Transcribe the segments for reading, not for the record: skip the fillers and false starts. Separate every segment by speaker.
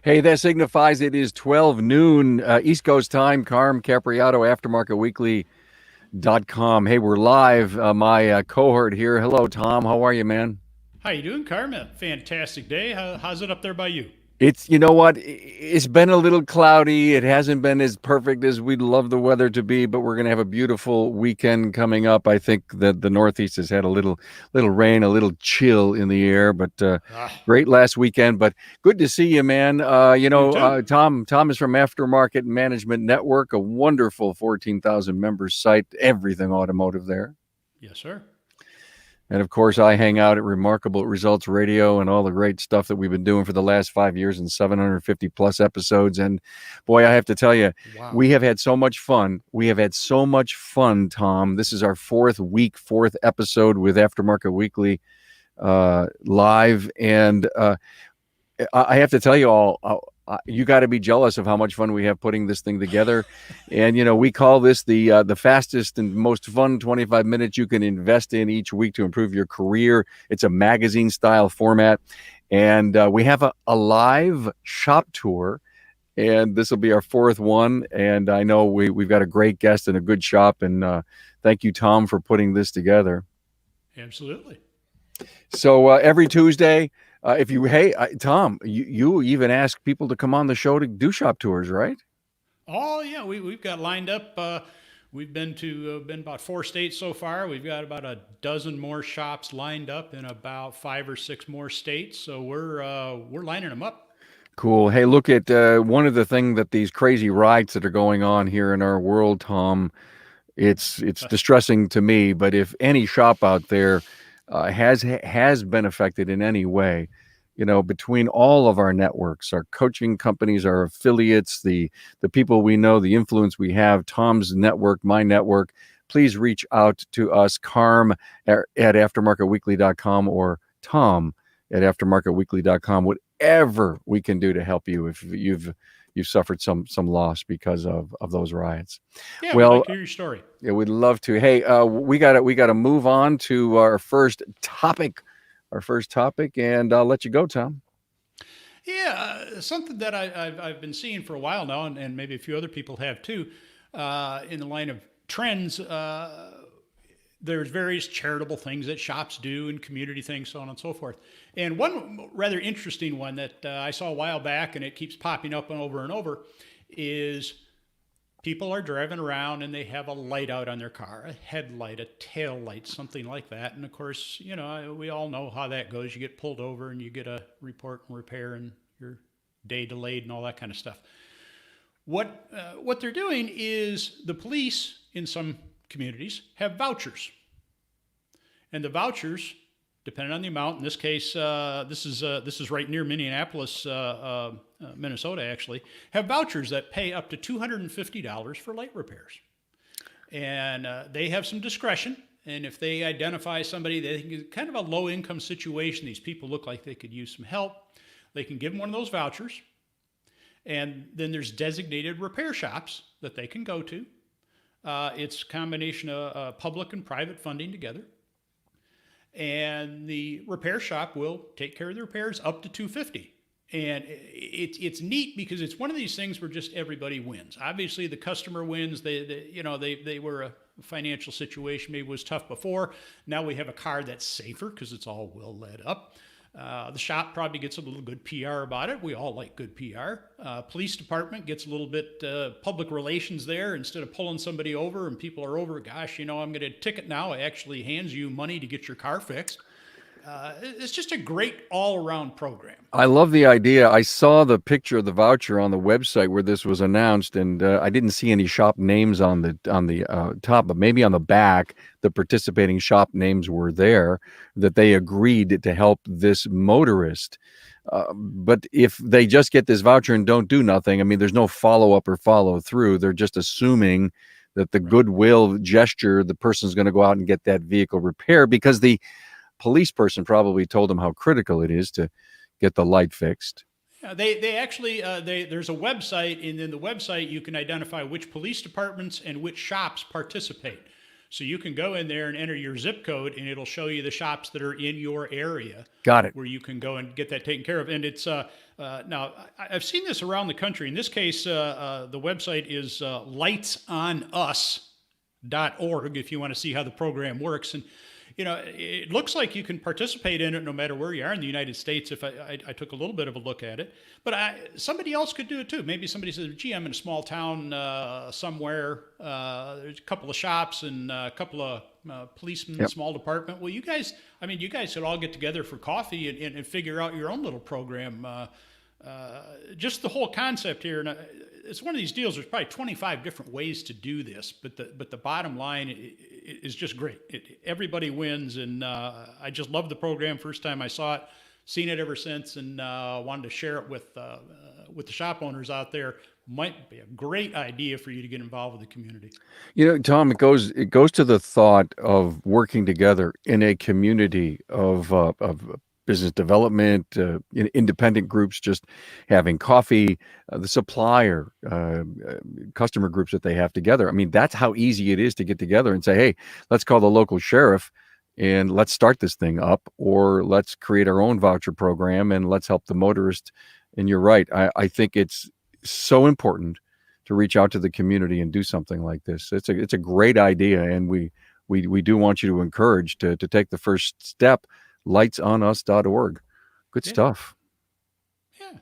Speaker 1: Hey, that signifies it is 12 noon East Coast time. Carm Capriato, aftermarketweekly.com. Hey, we're live. My cohort here. Hello, Tom. How are you, man?
Speaker 2: How you doing, Carmen? Fantastic day. How's it up there by you?
Speaker 1: It's, you know what? It's been a little cloudy. It hasn't been as perfect as we'd love the weather to be, but we're going to have a beautiful weekend coming up. I think that the Northeast has had a little rain, a little chill in the air, but
Speaker 2: Ah,
Speaker 1: great last weekend. But good to see you, man.
Speaker 2: you too.
Speaker 1: Tom is from Aftermarket Management Network, a wonderful 14,000 members site, everything automotive there.
Speaker 2: Yes, sir.
Speaker 1: And of course, I hang out at Remarkable Results Radio and all the great stuff that we've been doing for the last 5 years and 750 plus episodes. And boy, I have to tell you,
Speaker 2: Wow.
Speaker 1: we have had so much fun. We have had so much fun, Tom. This is our fourth episode with Aftermarket Weekly live. And I have to tell you all, you got to be jealous of how much fun we have putting this thing together. And we call this the fastest and most fun 25 minutes you can invest in each week to improve your career. It's a magazine style format, and we have a live shop tour. And this will be our fourth one. And I know we've got a great guest and a good shop. And thank you, Tom, for putting this together.
Speaker 2: Absolutely.
Speaker 1: So every Tuesday, if you, hey, Tom, you even ask people to come on the show to do shop tours, right?
Speaker 2: Oh yeah, we've got lined up. We've been about 4 states so far. We've got about a dozen more shops lined up in about 5 or 6 more states. So we're lining them up.
Speaker 1: Cool. Hey, look at one of the things that these crazy riots that are going on here in our world, Tom. It's distressing to me, but if any shop out there has been affected in any way, between all of our networks, our coaching companies, our affiliates, the people we know, the influence we have, Tom's network, my network, please reach out to us, Carm at aftermarketweekly.com or Tom at aftermarketweekly.com. Whatever we can do to help you if you've suffered some loss because of those riots.
Speaker 2: Yeah, we'd
Speaker 1: Well,
Speaker 2: like to hear your story.
Speaker 1: yeah, we'd love to. Hey, we got to move on to our first topic. Our first topic, and I'll let you go, Tom.
Speaker 2: Yeah, something that I've been seeing for a while now, and maybe a few other people have too, in the line of trends. There's various charitable things that shops do and community things, so on and so forth. And one rather interesting one that I saw a while back, and it keeps popping up and over, is people are driving around and they have a light out on their car, a headlight, a tail light, something like that. And of course, we all know how that goes. You get pulled over and you get a report and repair and your day delayed and all that kind of stuff. What they're doing is the police in some communities have vouchers, and the vouchers, depending on the amount. In this case, this is right near Minneapolis, Minnesota, actually, have vouchers that pay up to $250 for light repairs, and they have some discretion. And if they identify somebody they think is kind of a low income situation, these people look like they could use some help, they can give them one of those vouchers. And then there's designated repair shops that they can go to. It's a combination of public and private funding together. And the repair shop will take care of the repairs up to 250. And it's neat because it's one of these things where just everybody wins. Obviously, the customer wins. They were a financial situation maybe was tough before. Now we have a car that's safer because it's all well led up. The shop probably gets a little good PR about it. We all like good PR. Police department gets a little bit public relations there. Instead of pulling somebody over and people are over, gosh, I'm going to ticket now. It actually hands you money to get your car fixed. It's just a great all-around program.
Speaker 1: I love the idea. I saw the picture of the voucher on the website where this was announced, and I didn't see any shop names on the top, but maybe on the back, the participating shop names were there that they agreed to help this motorist. But if they just get this voucher and don't do nothing, I mean, there's no follow up or follow through. They're just assuming that the
Speaker 2: Right.
Speaker 1: goodwill gesture, the person's going to go out and get that vehicle repaired because the police person probably told them how critical it is to get the light fixed.
Speaker 2: Yeah, they actually there's a website, and in the website you can identify which police departments and which shops participate. So you can go in there and enter your zip code, and it'll show you the shops that are in your area
Speaker 1: Got it.
Speaker 2: where you can go and get that taken care of. And it's now I've seen this around the country. In this case, the website is lightsonus.org if you want to see how the program works. And it looks like you can participate in it no matter where you are in the United States. If I took a little bit of a look at it, but somebody else could do it too. Maybe somebody says, "Gee, I'm in a small town somewhere. There's a couple of shops and a couple of policemen,
Speaker 1: Yep.
Speaker 2: small department." Well, you guys should all get together for coffee and figure out your own little program. Just the whole concept here, and it's one of these deals. There's probably 25 different ways to do this, but the bottom line is just great. Everybody wins, and I just loved the program first time I saw it. Seen it ever since, and wanted to share it with the shop owners out there. Might be a great idea for you to get involved with the community.
Speaker 1: Tom, it goes to the thought of working together in a community of business development, independent groups, just having coffee, the supplier, customer groups that they have together. I mean, that's how easy it is to get together and say, hey, let's call the local sheriff and let's start this thing up, or let's create our own voucher program and let's help the motorist. And you're right. I think it's so important to reach out to the community and do something like this. It's a great idea, and we do want you to encourage to take the first step. Lightsonus.org. Good stuff.
Speaker 2: Yeah.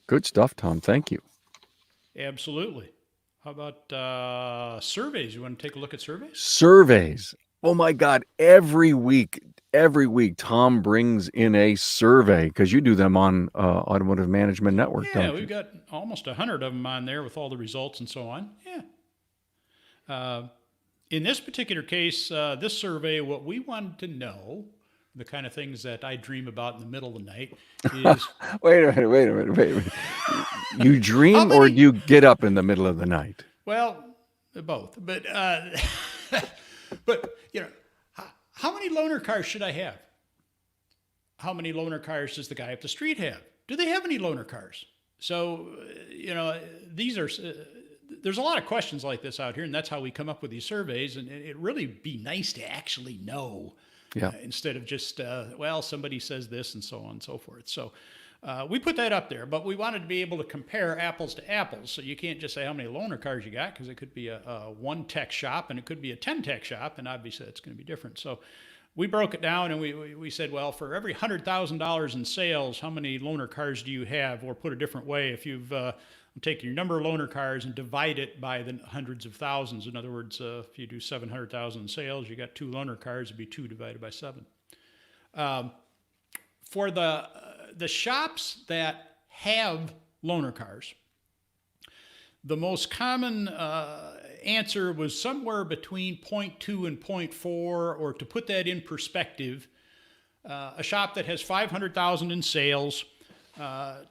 Speaker 1: Good stuff, Tom. Thank you.
Speaker 2: Absolutely. How about surveys? You want to take a look at surveys?
Speaker 1: Surveys. Oh my God. Every week, Tom brings in a survey, because you do them on Automotive Management Network,
Speaker 2: Yeah,
Speaker 1: don't
Speaker 2: we've
Speaker 1: you?
Speaker 2: got almost 100 of them on there with all the results and so on. Yeah. In this particular case, this survey, what we wanted to know, the kind of things that I dream about in the middle of the night, is
Speaker 1: Wait a minute. You
Speaker 2: how
Speaker 1: dream or do
Speaker 2: many,
Speaker 1: you get up in the middle of the night?
Speaker 2: well, both, but, but, how many loaner cars should I have? How many loaner cars does the guy up the street have? Do they have any loaner cars? So, these are, there's a lot of questions like this out here, and that's how we come up with these surveys. And it really be nice to actually know, instead of just, somebody says this and so on and so forth. So we put that up there, but we wanted to be able to compare apples to apples. So you can't just say how many loaner cars you got, because it could be a 1-tech shop and it could be a 10-tech shop, and obviously it's going to be different. So we broke it down and we said, well, for every $100,000 in sales, how many loaner cars do you have? Or put a different way, if you've take your number of loaner cars and divide it by the hundreds of thousands. In other words, if you do 700,000 in sales, you got 2 loaner cars, it'd be 2 divided by 7. For the shops that have loaner cars, the most common answer was somewhere between 0.2 and 0.4, or to put that in perspective, a shop that has 500,000 in sales,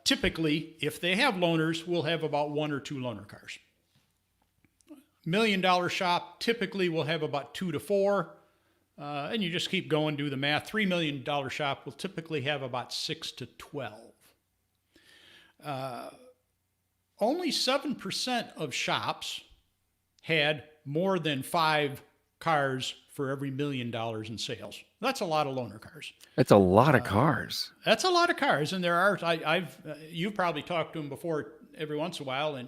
Speaker 2: typically, if they have loaners, will have about 1 or 2 loaner cars. $1 million shop typically will have about 2 to 4, and you just keep going, do the math. $3 million shop will typically have about 6 to 12. Only 7% of shops had more than 5 cars for every $1 million in sales. That's a lot of loaner cars.
Speaker 1: That's a lot of cars.
Speaker 2: That's a lot of cars, and there are. You've probably talked to them before every once in a while, and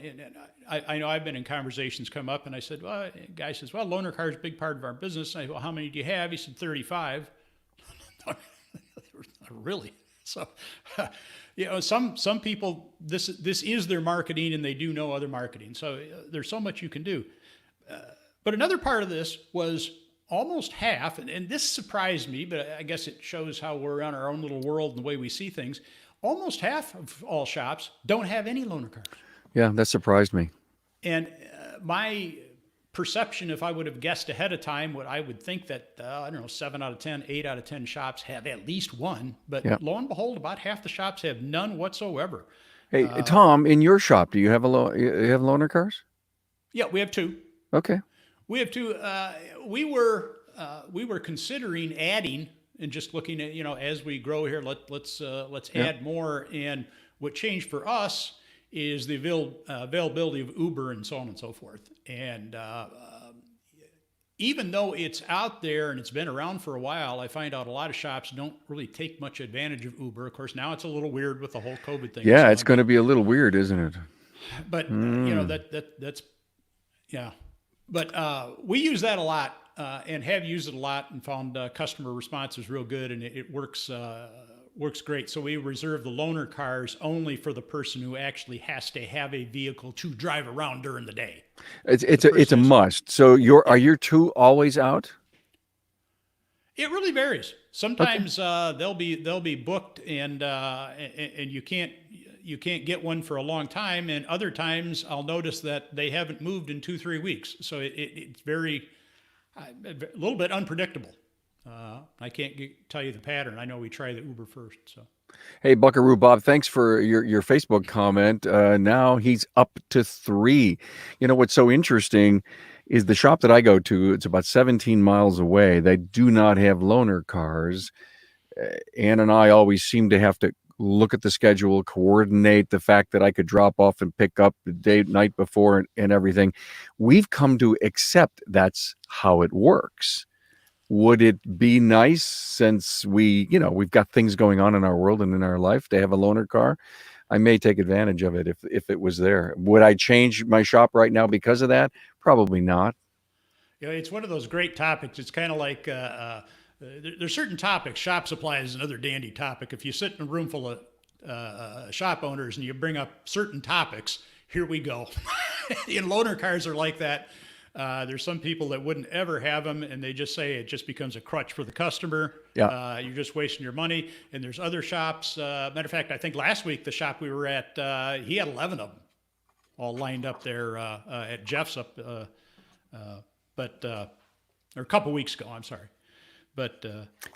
Speaker 2: I know I've been in conversations come up, and I said, well, a guy says, well, loaner car is a big part of our business. And I said, well, how many do you have? He said 35. Not really. So, some people, this is their marketing, and they do know other marketing. So there's so much you can do. But another part of this was almost half, and this surprised me, but I guess it shows how we're on our own little world and the way we see things. Almost half of all shops don't have any loaner cars.
Speaker 1: Yeah, that surprised me.
Speaker 2: And my perception, if I would have guessed ahead of time, what I would think that, 7 out of 10, 8 out of 10 shops have at least one. But lo and behold, about half the shops have none whatsoever.
Speaker 1: Hey, Tom, in your shop, do you have you have loaner cars?
Speaker 2: Yeah, we have 2.
Speaker 1: Okay.
Speaker 2: We have 2. We were considering adding, and just looking at, as we grow here, let's add more. And what changed for us is the availability of Uber and so on and so forth. And even though it's out there and it's been around for a while, I find out a lot of shops don't really take much advantage of Uber. Of course, now it's a little weird with the whole COVID thing and
Speaker 1: Yeah,
Speaker 2: so
Speaker 1: it's
Speaker 2: on.
Speaker 1: going to be a little weird, isn't it?
Speaker 2: You know,
Speaker 1: Hmm.
Speaker 2: that's yeah. But we use that a lot and have used it a lot and found customer response is real good and it works great. So we reserve the loaner cars only for the person who actually has to have a vehicle to drive around during the day.
Speaker 1: It's
Speaker 2: The
Speaker 1: it's a it's a
Speaker 2: person is,
Speaker 1: must. So are
Speaker 2: yeah.
Speaker 1: your two always out?
Speaker 2: It really varies.
Speaker 1: Okay.
Speaker 2: Sometimes they'll be booked and you can't get one for a long time. And other times I'll notice that they haven't moved in 2-3 weeks. So it's a little bit unpredictable. I can't tell you the pattern. I know we try the Uber first. So
Speaker 1: Hey, Buckaroo Bob, thanks for your Facebook comment. Now he's up to 3. You know what's so interesting is the shop that I go to, it's about 17 miles away. They do not have loaner cars. Ann and I always seem to have to look at the schedule, coordinate the fact that I could drop off and pick up the night before and everything. We've come to accept that's how it works. Would it be nice, since we've got things going on in our world and in our life, to have a loaner car? I may take advantage of it if it was there. Would I change my shop right now because of that? Probably not.
Speaker 2: it's one of those great topics. It's kind of like there's certain topics. Shop supply is another dandy topic. If you sit in a room full of shop owners and you bring up certain topics, here we go. And loaner cars are like that. There's some people that wouldn't ever have them, and they just say it just becomes a crutch for the customer.
Speaker 1: Yeah.
Speaker 2: You're just wasting your money. And there's other shops. Matter of fact, I think last week the shop we were at, he had 11 of them all lined up there at Jeff's up, but or a couple weeks ago. I'm sorry, but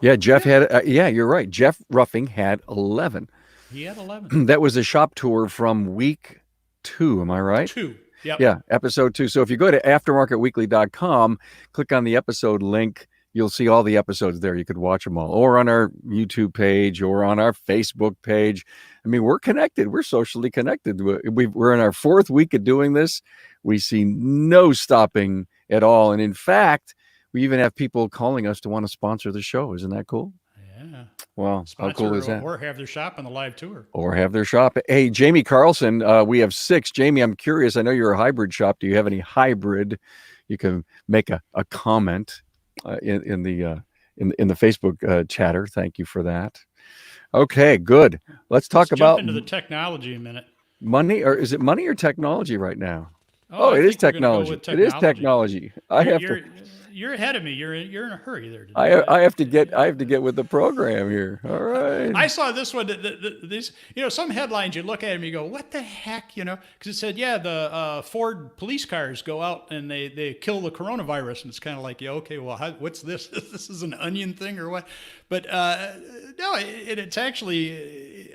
Speaker 1: Yeah, Jeff
Speaker 2: yeah,
Speaker 1: had, yeah, you're right. Jeff Ruffing had 11.
Speaker 2: he had 11.
Speaker 1: That was a shop tour from week 2. Am I right?
Speaker 2: Two. Yep.
Speaker 1: Yeah, episode 2. So if you go to aftermarketweekly.com, click on the episode link, you'll see all the episodes there. You could watch them all, or on our YouTube page, or on our Facebook page. I mean, we're connected. We're socially connected. We're in our 4th week of doing this. We see no stopping at all. And in fact, we even have people calling us to want to sponsor the show. Isn't that cool?
Speaker 2: Yeah.
Speaker 1: Wow, how cool
Speaker 2: Sponsor
Speaker 1: is that?
Speaker 2: or have their shop on the live tour.
Speaker 1: Or have their shop. Hey, Jamie Carlson, we have 6. Jamie, I'm curious. I know you're a hybrid shop. Do you have any hybrid? You can make a comment in the Facebook chatter. Thank you for that. Okay, good. Let's
Speaker 2: Let's
Speaker 1: talk
Speaker 2: jump
Speaker 1: about
Speaker 2: into the technology a minute.
Speaker 1: money, or is it money or technology right now?
Speaker 2: Oh,
Speaker 1: Oh,
Speaker 2: I
Speaker 1: it is
Speaker 2: think we're going to go with
Speaker 1: technology. It is
Speaker 2: technology.
Speaker 1: technology. I
Speaker 2: You're
Speaker 1: have to.
Speaker 2: you're you're ahead of me. You're in a hurry there today.
Speaker 1: I have to get. I have to get with the program here. All right.
Speaker 2: I saw this one. This, some headlines you look at them, you go, "What the heck?" Because it said, "Yeah, the Ford police cars go out and they kill the coronavirus," and it's kind of like, "Yeah, okay, well, what's this? This is an onion thing or what?" But no, it's actually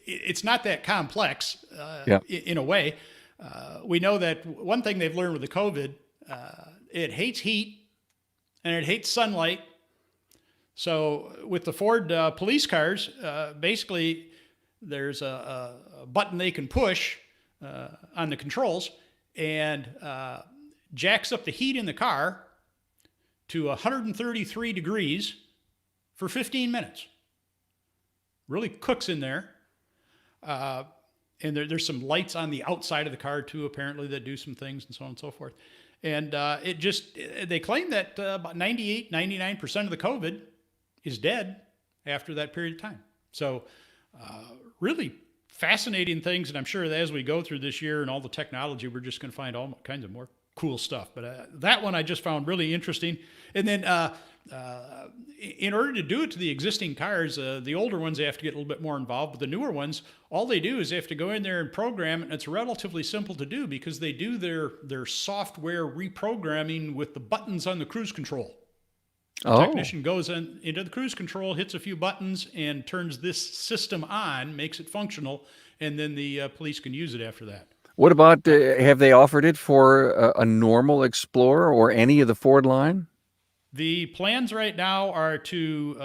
Speaker 2: it's not that complex
Speaker 1: Yeah.
Speaker 2: in a way. We know that one thing they've learned with the COVID, it hates heat and it hates sunlight. So with the Ford police cars, basically there's a button they can push on the controls and jacks up the heat in the car to 133 degrees for 15 minutes. Really cooks in there. And there's some lights on the outside of the car too, apparently, that do some things and so on and so forth. And they claim that about 98, 99% of the COVID is dead after that period of time. So really fascinating things. And I'm sure that as we go through this year and all the technology, we're just going to find all kinds of more cool stuff. But that one I just found really interesting. And then in order to do it to the existing cars, the older ones, they have to get a little bit more involved. But the newer ones, all they do is they have to go in there and program. And it's relatively simple to do because they do their software reprogramming with the buttons on the cruise control. The technician goes into the cruise control, hits a few buttons, and turns this system on, makes it functional, and then the police can use it after that.
Speaker 1: What about, have they offered it for a normal Explorer or any of the Ford line?
Speaker 2: The plans right now are to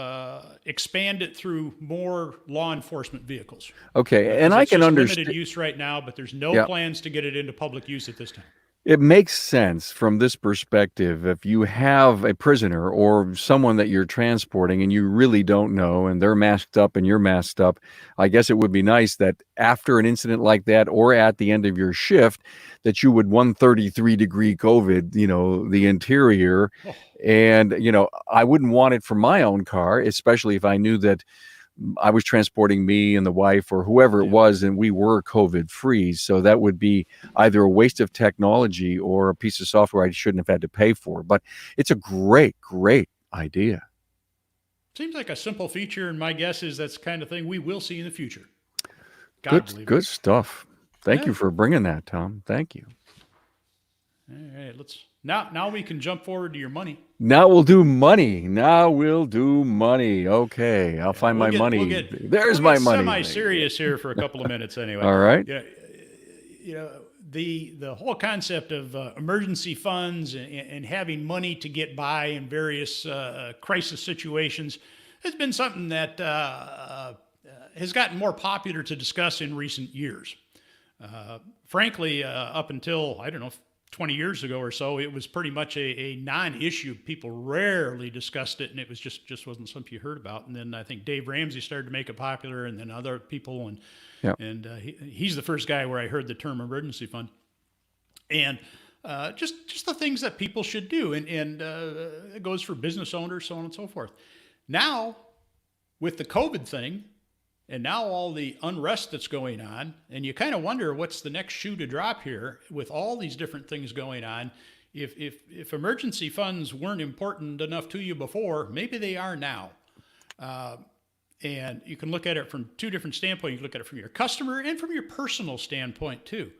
Speaker 2: expand it through more law enforcement vehicles.
Speaker 1: Okay, and I
Speaker 2: It's
Speaker 1: can
Speaker 2: just
Speaker 1: understand.
Speaker 2: limited use right now, but there's no plans to get it into public use at this time.
Speaker 1: It makes sense from this perspective. If you have a prisoner or someone that you're transporting and you really don't know, and they're masked up and you're masked up, I guess it would be nice that after an incident like that or at the end of your shift, that you would 133-degree COVID, the interior.
Speaker 2: Oh,
Speaker 1: And, I wouldn't want it for my own car, especially if I knew that I was transporting me and the wife or whoever it
Speaker 2: yeah.
Speaker 1: was, and we were COVID free. So that would be either a waste of technology or a piece of software I shouldn't have had to pay for. But it's a great, great idea.
Speaker 2: Seems like a simple feature, and my guess is that's the kind of thing we will see in the future. God
Speaker 1: Good,
Speaker 2: believe it.
Speaker 1: good stuff. Thank
Speaker 2: Yeah.
Speaker 1: you for bringing that, Tom. Thank you.
Speaker 2: All right. Let's now we can jump forward to your money.
Speaker 1: Now we'll do money. Now we'll do money. Okay, I'll
Speaker 2: Yeah,
Speaker 1: find
Speaker 2: we'll
Speaker 1: my
Speaker 2: get we'll
Speaker 1: money.
Speaker 2: get
Speaker 1: There's
Speaker 2: we'll get
Speaker 1: my money.
Speaker 2: semi-serious here for a couple of minutes anyway.
Speaker 1: All right.
Speaker 2: Yeah, the whole concept of emergency funds and having money to get by in various crisis situations has been something that has gotten more popular to discuss in recent years. Frankly, up until, I don't know, 20 years ago or so, it was pretty much a non-issue. People rarely discussed it, and it was just wasn't something you heard about. And then I think Dave Ramsey started to make it popular, and then other people, and
Speaker 1: Yeah.
Speaker 2: he's the first guy where I heard the term emergency fund. And just the things that people should do, and it goes for business owners, so on and so forth. Now, with the COVID thing, and now all the unrest that's going on, and you kind of wonder what's the next shoe to drop here with all these different things going on. If emergency funds weren't important enough to you before, maybe they are now. And you can look at it from two different standpoints. You can look at it from your customer and from your personal standpoint too.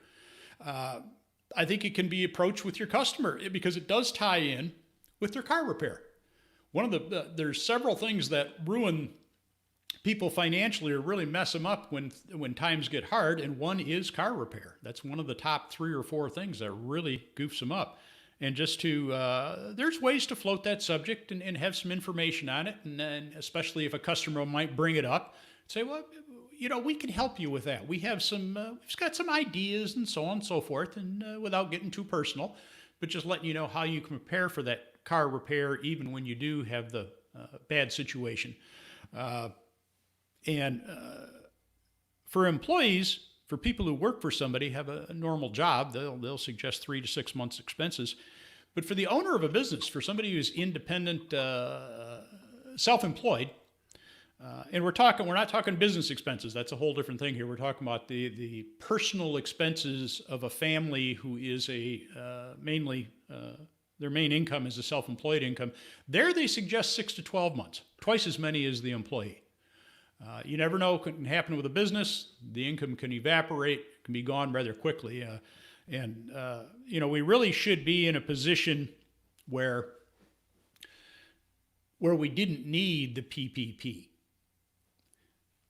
Speaker 2: I think it can be approached with your customer because it does tie in with their car repair. There's several things that ruin people financially or really mess them up when times get hard, and one is car repair. That's one of the top 3 or 4 things that really goofs them up. And just there's ways to float that subject and have some information on it, and then especially if a customer might bring it up, say, well, we can help you with that. We have we've got some ideas and so on and so forth, and without getting too personal, but just letting you know how you can prepare for that car repair even when you do have the bad situation. And for employees, for people who work for somebody, have a normal job, they'll suggest 3 to 6 months expenses. But for the owner of a business, for somebody who's independent, self-employed, and we're not talking business expenses. That's a whole different thing here. We're talking about the personal expenses of a family who is mainly their main income is a self-employed income. There they suggest 6 to 12 months, twice as many as the employee. You never know what can happen with a business. The income can evaporate, can be gone rather quickly. We really should be in a position where we didn't need the PPP.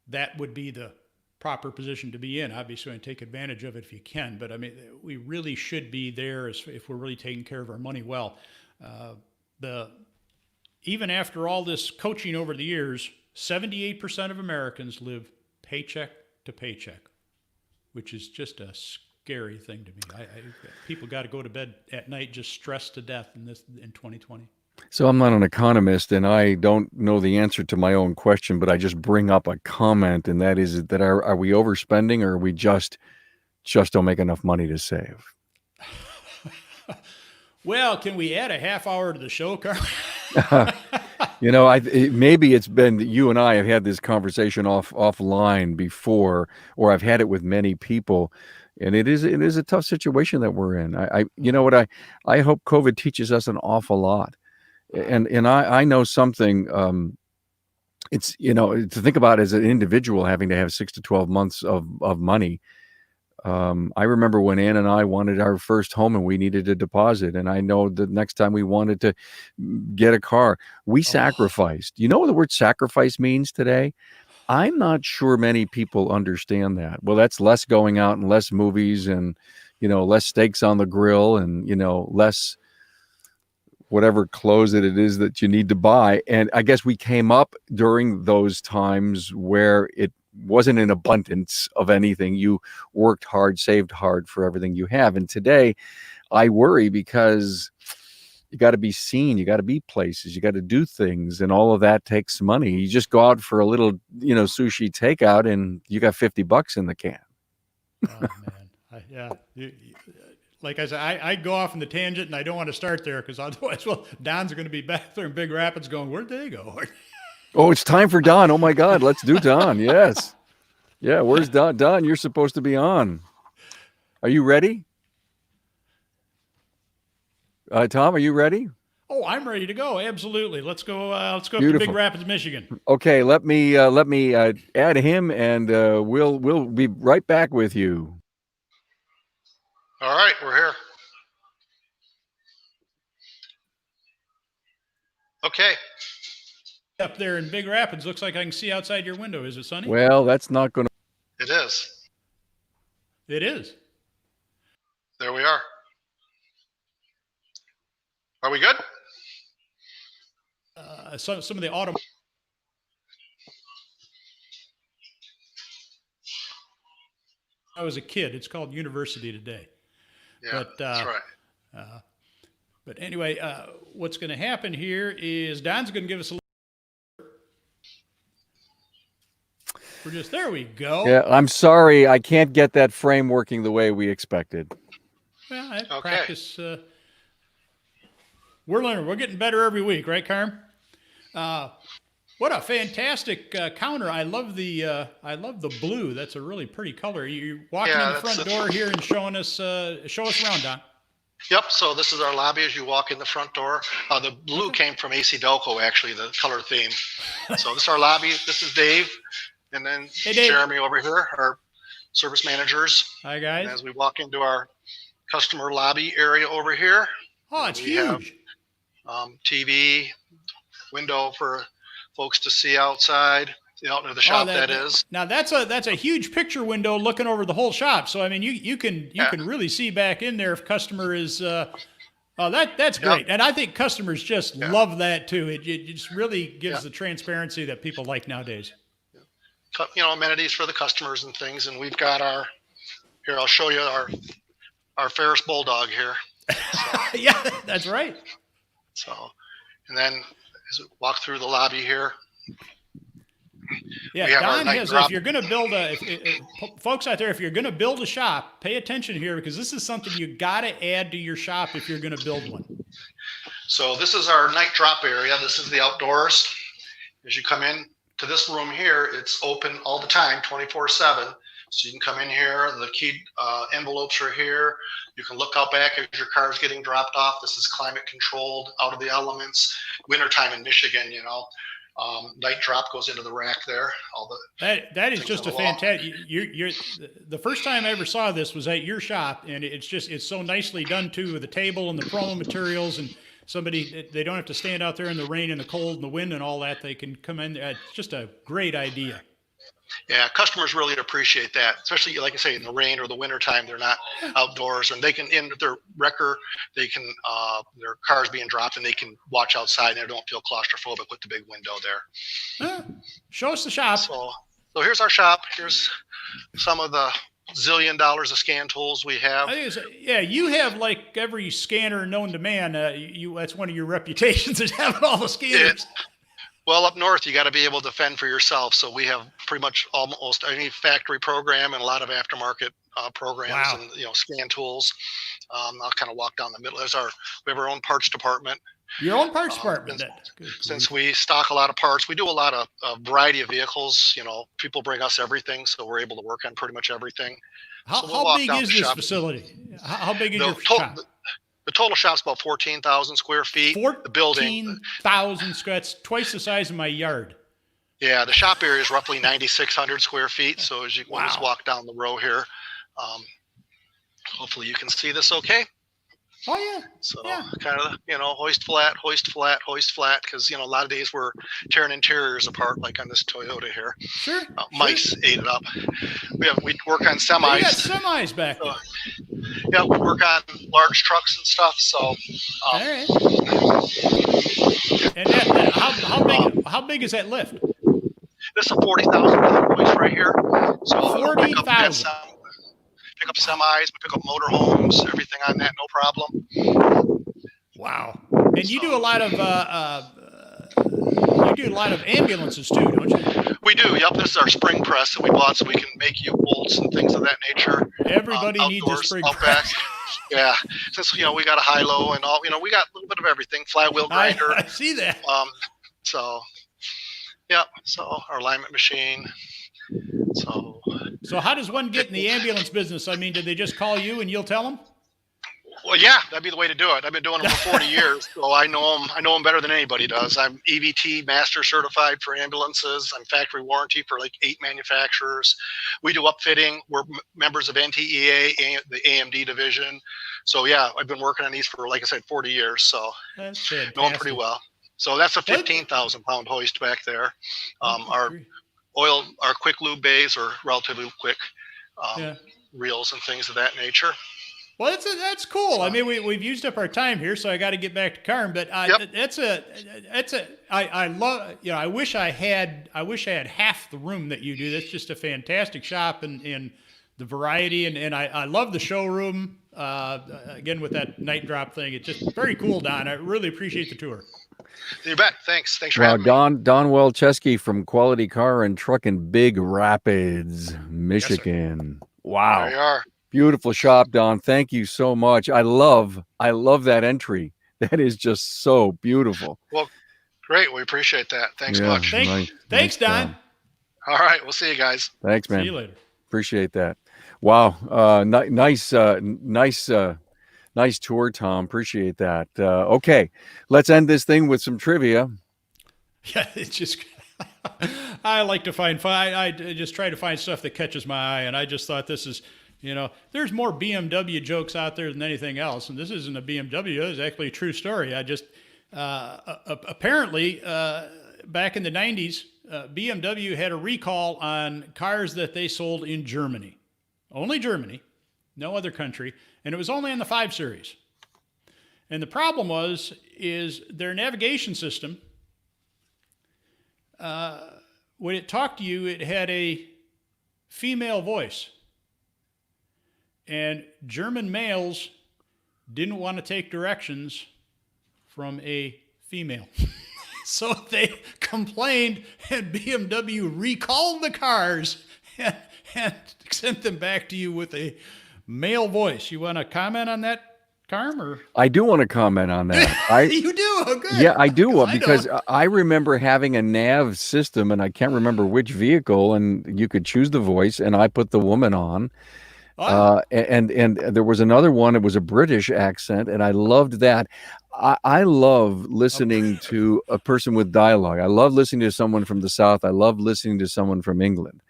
Speaker 2: That would be the proper position to be in. Obviously, and take advantage of it if you can. But I mean, we really should be there if we're really taking care of our money well. Even after all this coaching over the years, 78% of Americans live paycheck to paycheck, which is just a scary thing to me. People got to go to bed at night just stressed to death in 2020.
Speaker 1: So I'm not an economist, and I don't know the answer to my own question, but I just bring up a comment, and that is that are we overspending, or are we just don't make enough money to save?
Speaker 2: Well, can we add a half hour to the show, Carl?
Speaker 1: Maybe it's been that you and I have had this conversation offline before, or I've had it with many people, and it is a tough situation that we're in. I hope COVID teaches us an awful lot, and I know something. It's to think about as an individual having to have 6 to 12 months of money. I remember when Ann and I wanted our first home and we needed a deposit. And I know the next time we wanted to get a car, we sacrificed. You know what the word sacrifice means today? I'm not sure many people understand that. Well, that's less going out and less movies and, less steaks on the grill and, less whatever clothes that it is that you need to buy. And I guess we came up during those times where it wasn't an abundance of anything. You worked hard, saved hard for everything you have. And today, I worry because you got to be seen, you got to be places, you got to do things, and all of that takes money. You just go out for a little, sushi takeout, and you got $50 in the can.
Speaker 2: Oh man, yeah. Like I said, I go off in the tangent, and I don't want to start there because otherwise, well, Don's going to be back there in Big Rapids, going, "Where'd they go?"
Speaker 1: Oh, it's time for Don. Oh my God, let's do Don. Yes, yeah. Where's Don? Don, you're supposed to be on. Are you ready? Tom, are you ready?
Speaker 2: Oh, I'm ready to go. Absolutely. Let's go. Let's go up to
Speaker 1: Beautiful.
Speaker 2: Big Rapids, Michigan.
Speaker 1: Okay, let me add him, and we'll be right back with you.
Speaker 3: All right, we're here. Okay.
Speaker 2: Up there in Big Rapids, looks like I can see outside your window. Is it sunny?
Speaker 1: Well, that's not going to.
Speaker 3: It is.
Speaker 2: It is.
Speaker 3: There we are. Are we good?
Speaker 2: Some of the autumn. I was a kid. It's called University Today.
Speaker 3: Yeah, that's right.
Speaker 2: But anyway, what's going to happen here is Don's going to give us a. We're just there. We go.
Speaker 1: Yeah, I'm sorry, I can't get that frame working the way we expected.
Speaker 2: Well, I practice. We're learning. We're getting better every week, right, Carm? What a fantastic counter! I love the blue. That's a really pretty color. You're walking in the front door here and showing us show us around, Don.
Speaker 3: Yep. So this is our lobby as you walk in the front door. The blue came from AC Delco, actually, the color theme. So this is our lobby. This is Dave, and then Jeremy over here, our service managers.
Speaker 2: Hi guys.
Speaker 3: And as we walk into our customer lobby area over here.
Speaker 2: Oh, it's huge.
Speaker 3: TV, window for folks to see outside, out into the shop. That is.
Speaker 2: Now that's a huge picture window looking over the whole shop. So I mean, you can really see back in there if customer is. That's great, and I think customers just love that too. It just really gives the transparency that people like nowadays.
Speaker 3: Amenities for the customers and things, and we've got here. I'll show you our Ferris Bulldog here. So,
Speaker 2: yeah, that's right.
Speaker 3: So, and then as we walk through the lobby here.
Speaker 2: Yeah, Don has. If you're going to build folks out there, if you're going to build a shop, pay attention here because this is something you got to add to your shop if you're going to build one.
Speaker 3: So this is our night drop area. This is the outdoors. As you come in to this room here, it's open all the time, 24/7. So you can come in here. The key envelopes are here. You can look out back as your car is getting dropped off. This is climate controlled, out of the elements. Wintertime in Michigan, night drop goes into the rack there.
Speaker 2: That is just a fantastic. You're the first time I ever saw this was at your shop, and it's so nicely done too, with the table and the promo materials, and they don't have to stand out there in the rain and the cold and the wind and all that. They can come in. It's just a great idea.
Speaker 3: Yeah, customers really appreciate that, especially like I say, in the rain or the wintertime, they're not outdoors, and they can in their wrecker, they can their cars being dropped, and they can watch outside, and they don't feel claustrophobic with the big window there.
Speaker 2: Show us the shop.
Speaker 3: So here's our shop. Here's some of the zillion dollars of scan tools we have.
Speaker 2: You have like every scanner known to man. That's one of your reputations is having all the scanners.
Speaker 3: Well, up north, you got to be able to fend for yourself. So we have pretty much almost any factory program and a lot of aftermarket programs and scan tools. I'll kind of walk down the middle. We have our own parts department.
Speaker 2: Your own parts department.
Speaker 3: Since we stock a lot of parts, we do a lot of variety of vehicles. People bring us everything, so we're able to work on pretty much everything.
Speaker 2: How big is this facility? How big is your shop?
Speaker 3: The total shop's about 14,000 square feet.
Speaker 2: 14,000 square. That's twice the size of my yard.
Speaker 3: Yeah, the shop area is roughly 9,600 square feet. So as you just walk down the row here, hopefully you can see this okay.
Speaker 2: Oh, yeah.
Speaker 3: So kind of, hoist flat, because, a lot of days we're tearing interiors apart, like on this Toyota here.
Speaker 2: Sure.
Speaker 3: Mice ate it up. We work on semis.
Speaker 2: You got semis back there.
Speaker 3: Yeah, we work on large trucks and stuff. So.
Speaker 2: All right. And how big is that lift?
Speaker 3: This is a 40,000 pound hoist right here. So
Speaker 2: 40,000.
Speaker 3: pick up semis, we pick up motorhomes, everything on that, no problem.
Speaker 2: Wow. And you do a lot of ambulances too, don't you?
Speaker 3: We do. Yep, this is our spring press that we bought, so we can make U-bolts and things of that nature.
Speaker 2: Everybody needs a
Speaker 3: Outdoors,
Speaker 2: spring
Speaker 3: out
Speaker 2: press.
Speaker 3: back. Yeah, since we got a high-low and all, we got a little bit of everything. Flywheel grinder.
Speaker 2: I see that.
Speaker 3: So yeah, so our alignment machine.
Speaker 2: So how does one get in the ambulance business? I mean, did they just call you and you'll tell them?
Speaker 3: Well, yeah, that'd be the way to do it. I've been doing it for 40 years, so I know them. I know them better than anybody does. I'm EVT master certified for ambulances. I'm factory warranty for like 8 manufacturers. We do upfitting. We're members of NTEA, the AMD division. So yeah, I've been working on these for, like I said, 40 years. So
Speaker 2: That's fantastic.
Speaker 3: know them pretty well. So that's a 15,000 pound hoist back there. Our quick lube bays are relatively quick. Reels and things of that nature.
Speaker 2: Well, that's cool. So, I mean, we've used up our time here, so I got to get back to Carm. But I love. I wish I had half the room that you do. That's just a fantastic shop and the variety, and I love the showroom. Again, with that night drop thing, it's just very cool, Don. I really appreciate the tour.
Speaker 3: You bet. Thanks for having me.
Speaker 1: Don Welcheski from Quality Car and Truck in Big Rapids, Michigan.
Speaker 3: Yes,
Speaker 1: wow.
Speaker 3: There you are.
Speaker 1: Beautiful shop, Don. Thank you so much. I love that entry. That is just so beautiful.
Speaker 3: Well, great. We appreciate that. Thanks much.
Speaker 2: Thanks, Don.
Speaker 3: All right. We'll see you guys.
Speaker 1: Thanks, man.
Speaker 2: See you later.
Speaker 1: Appreciate that. Wow. Nice tour, Tom. Appreciate that. Okay. Let's end this thing with some trivia.
Speaker 2: Yeah, it's just I like to find I just try to find stuff that catches my eye, and I just thought this is, there's more BMW jokes out there than anything else, and this isn't a BMW. It's actually a true story. I just apparently back in the 90s, BMW had a recall on cars that they sold in Germany, only Germany, no other country, and it was only in the 5 Series. And the problem is their navigation system. When it talked to you, it had a female voice. And German males didn't want to take directions from a female. So they complained, and BMW recalled the cars and sent them back to you with a male voice. You want to comment on that, Carm? Or?
Speaker 1: I do want to comment on that.
Speaker 2: You do? Oh, good.
Speaker 1: Yeah, I do, because I remember having a nav system, and I can't remember which vehicle, and you could choose the voice, and I put the woman on. And there was another one. It was a British accent, and I loved that. I love listening to a person with dialogue. I love listening to someone from the South. I love listening to someone from England.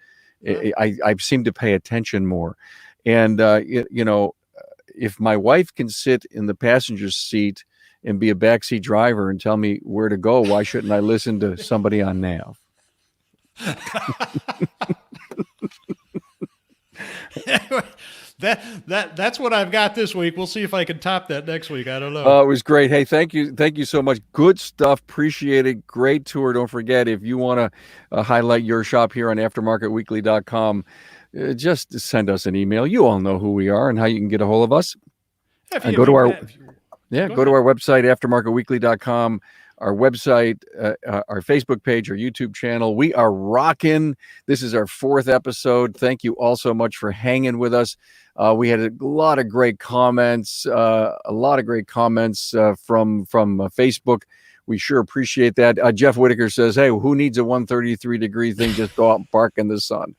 Speaker 1: I seem to pay attention more. And, if my wife can sit in the passenger seat and be a backseat driver and tell me where to go, why shouldn't I listen to somebody on nav?
Speaker 2: That's what I've got this week. We'll see if I can top that next week. I don't know.
Speaker 1: It was great. Hey, thank you so much. Good stuff. Appreciate it. Great tour. Don't forget, if you want to highlight your shop here on aftermarketweekly.com, just send us an email. You all know who we are and how you can get a hold of us. And go to our website, aftermarketweekly.com. Our website, our Facebook page, our YouTube channel. We are rocking. This is our 4th episode. Thank you all so much for hanging with us. We had a lot of great comments, from Facebook. We sure appreciate that. Jeff Whitaker says, "Hey, who needs a 133-degree thing? Just go out and park in the sun."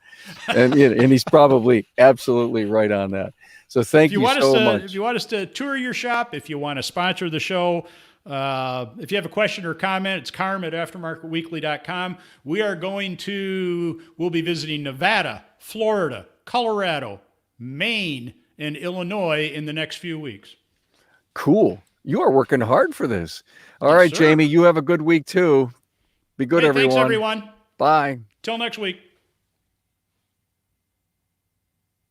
Speaker 1: And he's probably absolutely right on that. So thank you so much.
Speaker 2: If you want us to tour your shop, if you want to sponsor the show, if you have a question or comment, it's Carm at aftermarketweekly.com. We'll be visiting Nevada, Florida, Colorado, Maine, and Illinois in the next few weeks.
Speaker 1: Cool. You are working hard for this. All right, sir. Jamie, you have a good week too. Be good, everyone.
Speaker 2: Thanks, everyone.
Speaker 1: Bye.
Speaker 2: Till next week.